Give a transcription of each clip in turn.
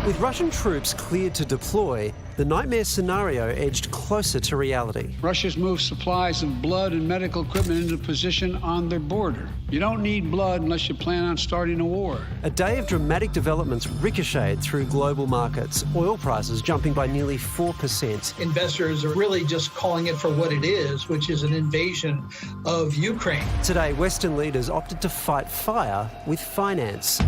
With Russian troops cleared to deploy, the nightmare scenario edged closer to reality. Russia's moved supplies of blood and medical equipment into position on their border. You don't need blood unless you plan on starting a war. A day of dramatic developments ricocheted through global markets, oil prices jumping by nearly 4%. Investors are really just calling it for what it is, which is an invasion of Ukraine. Today, Western leaders opted to fight fire with finance.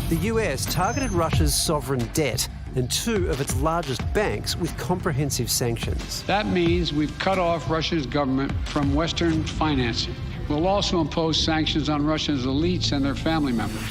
The US targeted Russia's sovereign debt and two of its largest banks with comprehensive sanctions. That means we've cut off Russia's government from Western financing. We'll also impose sanctions on Russia's elites and their family members.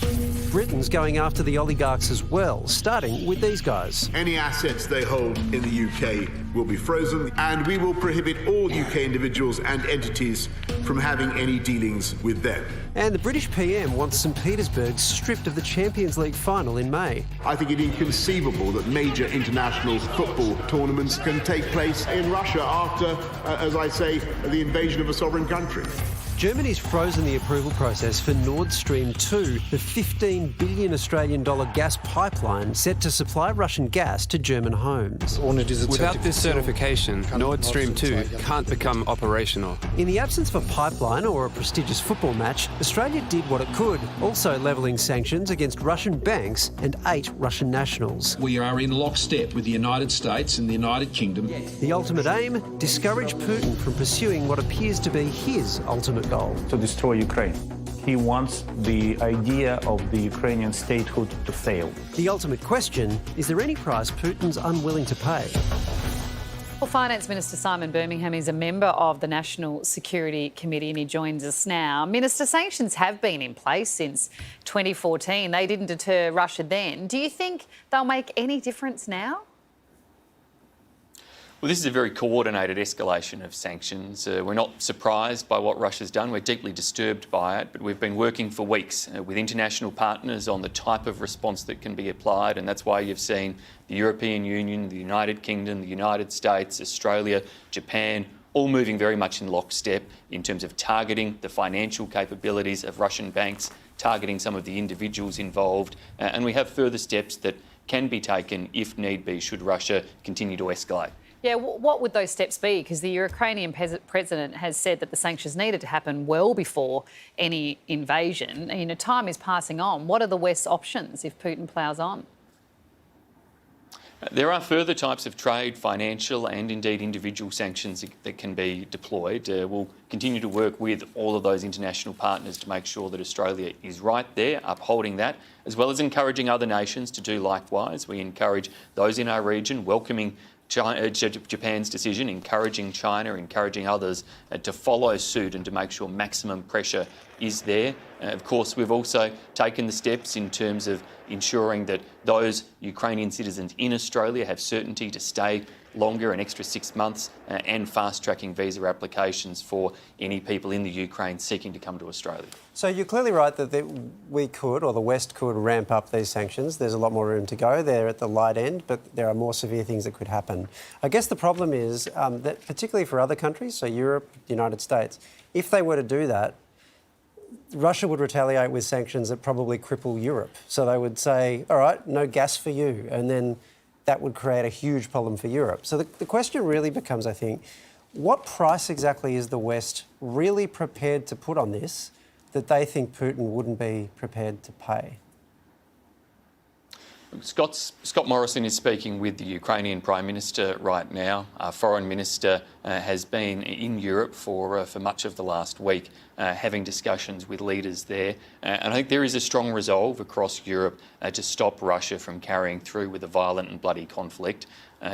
Britain's going after the oligarchs as well, starting with these guys. Any assets they hold in the UK will be frozen, and we will prohibit all UK individuals and entities from having any dealings with them. And the British PM wants St Petersburg stripped of the Champions League final in May. I think it is inconceivable that major international football tournaments can take place in Russia after, as I say, the invasion of a sovereign country. Germany's frozen the approval process for Nord Stream 2, the $15 billion Australian gas pipeline set to supply Russian gas to German homes. Without this certification, Nord Stream 2 can't become operational. In the absence of a pipeline or a prestigious football match, Australia did what it could, also levelling sanctions against Russian banks and 8 Russian nationals. We are in lockstep with the United States and the United Kingdom. The ultimate aim? Discourage Putin from pursuing what appears to be his ultimate goal. To destroy Ukraine. He wants the idea of the Ukrainian statehood to fail. The ultimate question, is there any price Putin's unwilling to pay? Well, Finance Minister Simon Birmingham is a member of the National Security Committee and he joins us now. Minister, sanctions have been in place since 2014. They didn't deter Russia then. Do you think they'll make any difference now? Well, this is a very coordinated escalation of sanctions. We're not surprised by what Russia's done. We're deeply disturbed by it, but we've been working for weeks with international partners on the type of response that can be applied, and that's why you've seen the European Union, the United Kingdom, the United States, Australia, Japan, all moving very much in lockstep in terms of targeting the financial capabilities of Russian banks, targeting some of the individuals involved, and we have further steps that can be taken if need be should Russia continue to escalate. Yeah, what would those steps be? Because the Ukrainian president has said that the sanctions needed to happen well before any invasion. You know, time is passing on. What are the West's options if Putin ploughs on? There are further types of trade, financial and indeed individual sanctions that can be deployed. We'll continue to work with all of those international partners to make sure that Australia is right there, upholding that, as well as encouraging other nations to do likewise. We encourage those in our region welcoming Japan's decision, encouraging China, encouraging others to follow suit and to make sure maximum pressure is there. Of course, we've also taken the steps in terms of ensuring that those Ukrainian citizens in Australia have certainty to stay longer, an extra 6 months, and fast-tracking visa applications for any people in the Ukraine seeking to come to Australia. So you're clearly right that we could, or the West could, ramp up these sanctions. There's a lot more room to go. They're at the light end, but there are more severe things that could happen. I guess the problem is that particularly for other countries, so Europe, the United States, if they were to do that, Russia would retaliate with sanctions that probably cripple Europe. So they would say, all right, no gas for you, and then that would create a huge problem for Europe. So the question really becomes, I think, what price exactly is the West really prepared to put on this that they think Putin wouldn't be prepared to pay? Scott Morrison is speaking with the Ukrainian Prime Minister right now. Our Foreign Minister has been in Europe for much of the last week, having discussions with leaders there. And I think there is a strong resolve across Europe to stop Russia from carrying through with a violent and bloody conflict.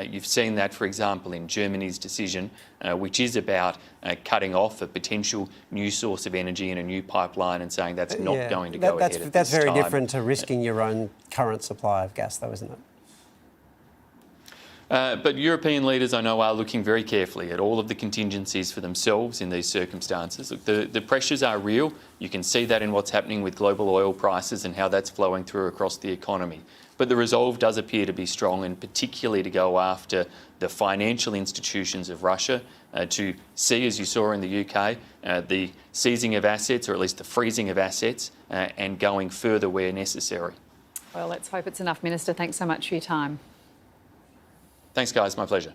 You've seen that, for example, in Germany's decision, which is about cutting off a potential new source of energy in a new pipeline and saying that's not going to go ahead at this time. That's very different to risking your own current supply of gas, though, isn't it? But European leaders, I know, are looking very carefully at all of the contingencies for themselves in these circumstances. Look, the pressures are real. You can see that in what's happening with global oil prices and how that's flowing through across the economy. But the resolve does appear to be strong, and particularly to go after the financial institutions of Russia, to see, as you saw in the UK, the seizing of assets, or at least the freezing of assets, and going further where necessary. Well, let's hope it's enough, Minister. Thanks so much for your time. Thanks, guys. My pleasure.